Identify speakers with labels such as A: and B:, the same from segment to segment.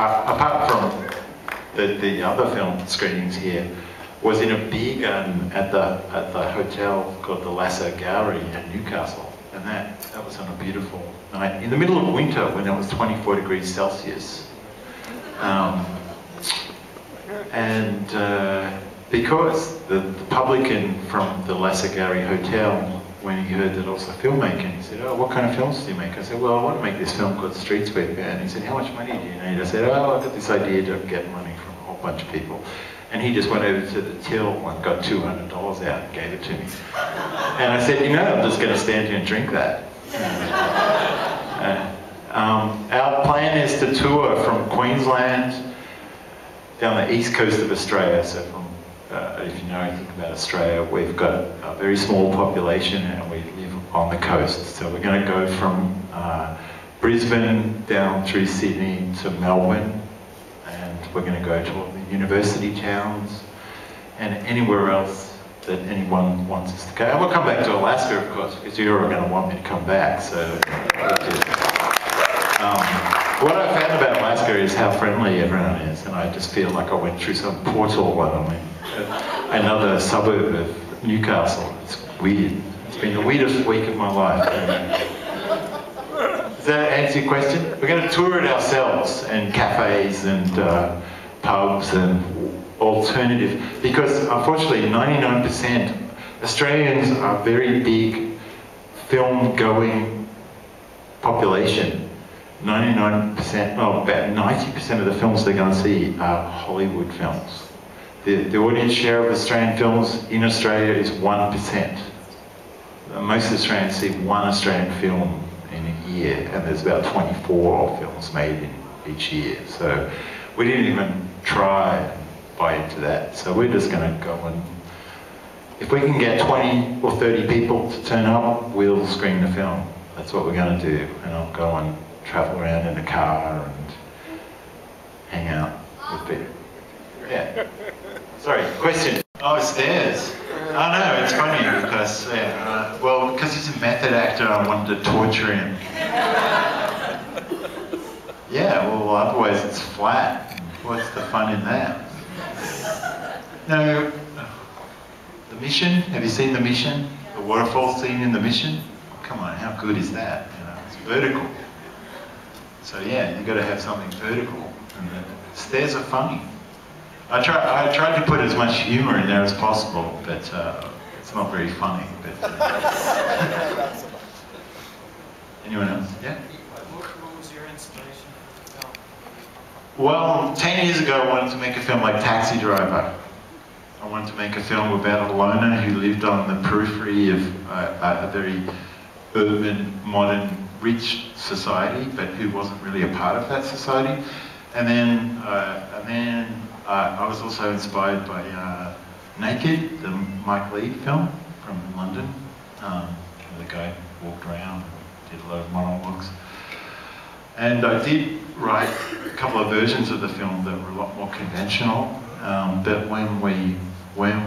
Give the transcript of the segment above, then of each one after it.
A: apart from the other film screenings here, was in a beer garden at the hotel called the Lasser Gallery in Newcastle. And that was on a beautiful night, in the middle of winter when it was 24 degrees Celsius. Because the publican from the Lasser Gallery Hotel, when he heard that I was a filmmaker, he said, "Oh, what kind of films do you make?" I said, "Well, I want to make this film called Streetsweeper." And he said, "How much money do you need?" I said, "Oh, I've got this idea to get money from a whole bunch of people." And he just went over to the till and got $200 out and gave it to me. And I said, "You know, I'm just going to stand here and drink that." Our plan is to tour from Queensland down the east coast of Australia. So from, if you know anything about Australia, we've got a very small population and we live on the coast. So we're going to go from Brisbane down through Sydney to Melbourne, and we're going to go to all the university towns and anywhere else that anyone wants us to go. And we'll come back to Alaska, of course, because you're going to want me to come back. So, what I found about Alaska is how friendly everyone is, and I just feel like I went through some portal when I'm in another suburb of Newcastle. It's weird. It's been the weirdest week of my life. Does that answer your question? We're going to tour it ourselves, and cafes and pubs and alternative, because unfortunately 99% Australians are a very big film going population. 99%, well, about 90% of the films they're going to see are Hollywood films. The audience share of Australian films in Australia is 1%. Most Australians see one Australian film in a year, and there's about 24 films made in each year. So we didn't even try and buy into that. So we're just going to go and, if we can get 20 or 30 people to turn up, we'll screen the film. That's what we're going to do. And I'll go and travel around in a car and hang out with people. Yeah. Sorry, question. Oh, stairs. Oh no, it's funny because, well, because he's a method actor, I wanted to torture him. Yeah, well, otherwise it's flat. What's the fun in that? No, The Mission, have you seen The Mission? The waterfall scene in The Mission? Come on, how good is that? You know, it's vertical. So yeah, you've got to have something vertical. And the stairs are funny. I tried to put as much humour in there as possible, but it's not very funny. But, anyone else? Yeah?
B: What was your inspiration for the film?
A: Well, 10 years ago I wanted to make a film like Taxi Driver. I wanted to make a film about a loner who lived on the periphery of a very urban, modern, rich society, but who wasn't really a part of that society. And then I was also inspired by Naked, the Mike Leigh film from London. The guy walked around, did a lot of monologues. And I did write a couple of versions of the film that were a lot more conventional. But when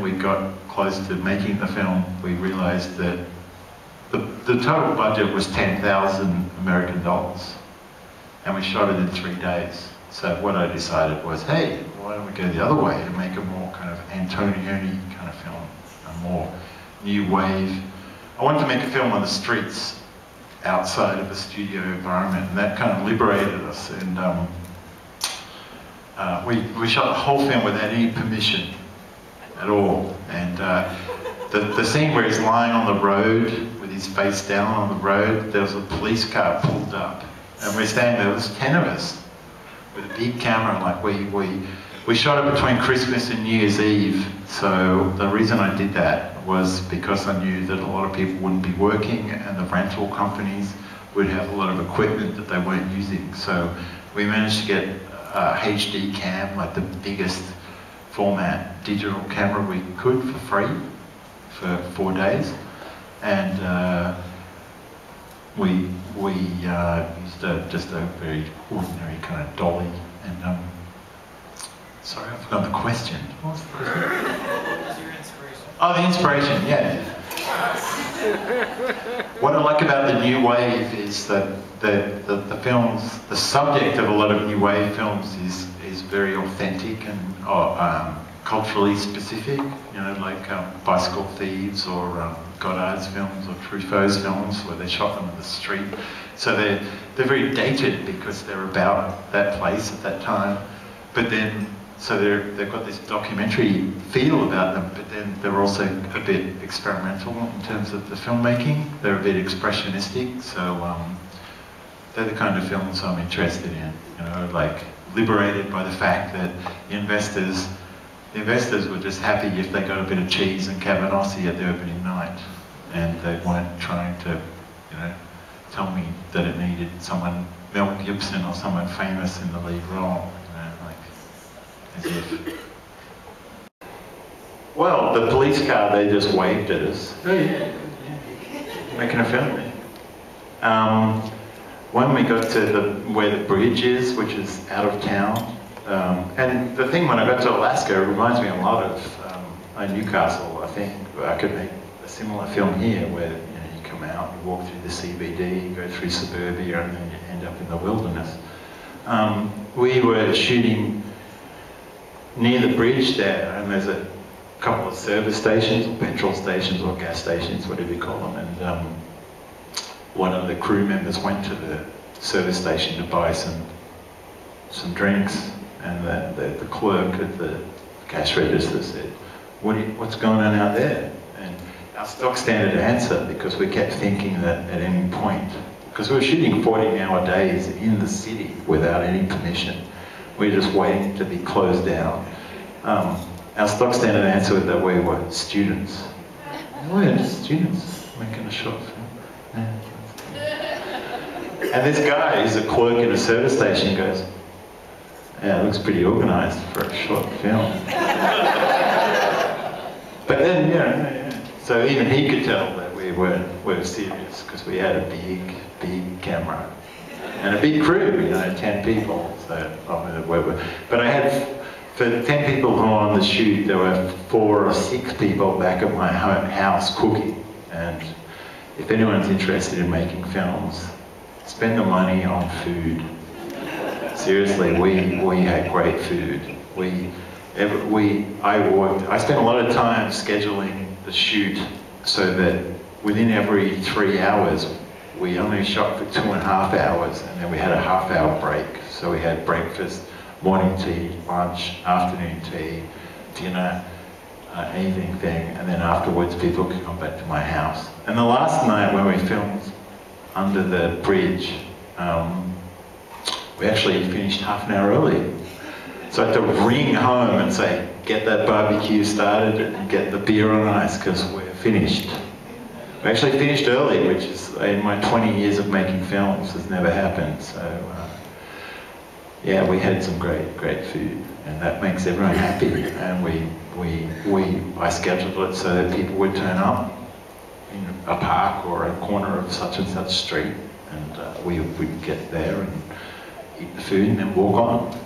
A: we got close to making the film, we realized that the total budget was 10,000 American dollars. And we shot it in 3 days. So what I decided was, hey, why don't we go the other way and make a more kind of Antonioni kind of film, a more new wave. I wanted to make a film on the streets outside of a studio environment, and that kind of liberated us. And we shot the whole film without any permission at all. And the scene where he's lying on the road with his face down on the road, there was a police car pulled up, and we're standing there, there was 10 of us with a big camera. Like we shot it between Christmas and New Year's Eve. So the reason I did that was because I knew that a lot of people wouldn't be working, and the rental companies would have a lot of equipment that they weren't using. So we managed to get a HD cam, like the biggest format digital camera we could, for free for 4 days. And we used just a very ordinary kind of dolly. And sorry, I forgot the question. What was the question?
B: What was your inspiration?
A: Oh, the inspiration, yeah. What I like about the new wave is that the films, the subject of a lot of new wave films is very authentic and culturally specific. You know, like Bicycle Thieves or Godard's films or Truffaut's films, where they shot them in the street. So they're very dated because they're about that place at that time. But then, so they've got this documentary feel about them, but then they're also a bit experimental in terms of the filmmaking. They're a bit expressionistic, so they're the kind of films I'm interested in. You know, like liberated by the fact that the investors were just happy if they got a bit of cheese and cabanossi at the opening night, and they weren't trying to, you know, tell me that it needed someone, Mel Gibson or someone famous in the lead role. As if. Well, the police car, they just waved at us. Oh yeah, making a film. When we got to where the bridge is, which is out of town, and the thing when I got to Alaska, it reminds me a lot of Newcastle. I think I could make a similar film here where you come out, you walk through the CBD, you go through suburbia, and then you end up in the wilderness. We were shooting near the bridge there, and there's a couple of service stations, or petrol stations, or gas stations, whatever you call them, and one of the crew members went to the service station to buy some drinks, and the clerk at the cash register said, what's going on out there? And our stock standard answer, because we kept thinking that at any point, because we were shooting 14-hour days in the city without any permission, we were just waiting to be closed down. Our stock standard answer was that we were students. We're just students making a short film. Yeah. And this guy, he's a clerk in a service station, goes, yeah, it looks pretty organised for a short film. But then, yeah, so even he could tell that we were serious because we had a big camera. And a big crew, you know, 10 people. So, but I had, for the 10 people who were on the shoot, there were 4 or 6 people back at my house cooking. And if anyone's interested in making films, spend the money on food. Seriously, we had great food. I spent a lot of time scheduling the shoot so that within every 3 hours, we only shot for 2.5 hours, and then we had a half-hour break. So we had breakfast, morning tea, lunch, afternoon tea, dinner, evening thing, and then afterwards people could come back to my house. And the last night when we filmed under the bridge, we actually finished half an hour early. So I had to ring home and say, get that barbecue started and get the beer on ice because we're finished. We actually finished early, which is, in my 20 years of making films, has never happened. So, yeah, we had some great food, and that makes everyone happy. And I scheduled it so that people would turn up in a park or a corner of such and such street, and we would get there and eat the food and then walk on.